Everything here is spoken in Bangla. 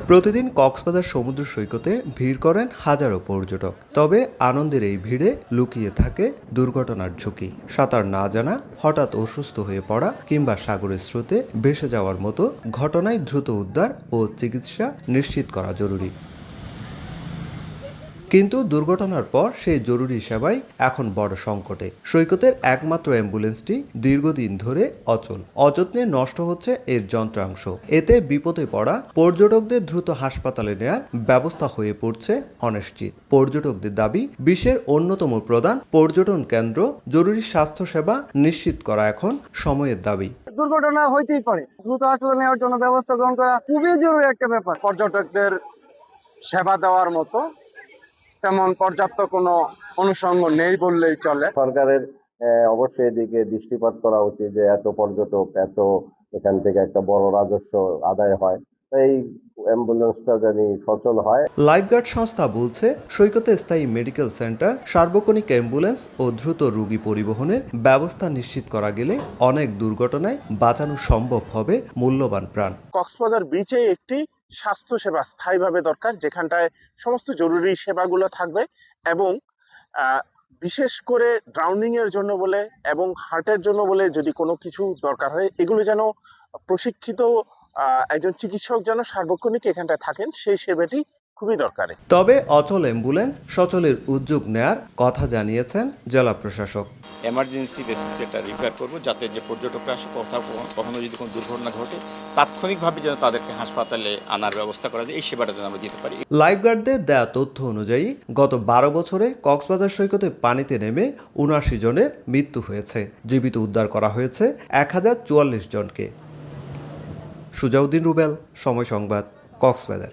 প্রতিদিন কক্সবাজার সমুদ্র সৈকতে ভিড় করেন হাজারো পর্যটক। তবে আনন্দের এই ভিড়ে লুকিয়ে থাকে দুর্ঘটনার ঝুঁকি। সাঁতার না জানা, হঠাৎ অসুস্থ হয়ে পড়া কিংবা সাগরের স্রোতে ভেসে যাওয়ার মতো ঘটনায় দ্রুত উদ্ধার ও চিকিৎসা নিশ্চিত করা জরুরি। কিন্তু দুর্ঘটনার পর সেই জরুরি সেবাই এখন বড় সংকটে। সৈকতের একমাত্র অ্যাম্বুলেন্সটি দীর্ঘদিন ধরে অচল। অযত্নে নষ্ট হচ্ছে এর যন্ত্রাংশ। এতে বিপদে পড়া পর্যটকদের দ্রুত হাসপাতালে নেয়ার ব্যবস্থা হয়ে পড়ছে অনিশ্চিত। পর্যটকদের দাবি, বিশ্বের অন্যতম প্রধান পর্যটন কেন্দ্র জরুরি স্বাস্থ্যসেবা নিশ্চিত করা এখন সময়ের দাবি। দুর্ঘটনা হইতেই পারে, দ্রুত হাসপাতালে নেওয়ার জন্য ব্যবস্থা গ্রহণ করা খুবই জরুরি একটা ব্যাপার। পর্যটকদের সেবা দেওয়ার মতো তেমন পর্যাপ্ত কোনো অনুষঙ্গ নেই বললেই চলে। সরকারের অবশ্যই এদিকে দৃষ্টিপাত করা উচিত যে এত পর্যটক, এত এখান থেকে একটা বড় রাজস্ব আদায় হয়, এই অ্যাম্বুলেন্সটা জানি সচল হয়। লাইফগার্ড সংস্থা বলছে, সৈকতে স্থায়ী মেডিকেল সেন্টার, সার্বক্ষণিক অ্যাম্বুলেন্স ও দ্রুত রোগী পরিবহনের ব্যবস্থা নিশ্চিত করা গেলে অনেক দুর্ঘটনায় বাঁচানো সম্ভব হবে মূল্যবান প্রাণ। কক্সবাজার বিচে একটি স্বাস্থ্যসেবা স্থায়ীভাবে দরকার, যেখানটায় সমস্ত জরুরি সেবাগুলো থাকবে এবং বিশেষ করে ড্রাউনিং এর জন্য বলে এবং হার্টের জন্য বলে যদি কোনো কিছু দরকার হয়, এগুলো যেন প্রশিক্ষিত একজন চিকিৎসক যেন সার্বক্ষণিক এখানটায় থাকেন, সেই সেবাটি খুবই দরকারি। তবে অচল অ্যাম্বুলেন্স সচলের উদ্যোগ নেয়ার কথা জানিয়েছেন জেলা প্রশাসক। এমার্জেন্সি বেসিসে এটা রিপেয়ার করবো, যাতে যে পর্যটকরা আসে কখনো যদি কোনো দুর্ঘটনা ঘটে তাৎক্ষণিকভাবে যেন তাদেরকে হাসপাতালে আনার ব্যবস্থা করা যায়, এই সেবাটা যেন আমরা দিতে পারি। লাইফগার্ডদের দেয়া তথ্য অনুযায়ী গত 12 বছরে কক্সবাজার সৈকতে পানিতে নেমে ৭৯ জনের মৃত্যু হয়েছে। জীবিত উদ্ধার করা হয়েছে 1044 জনকে। সুজাউদ্দিন রুবেল, সময় সংবাদ, কক্সবাজার।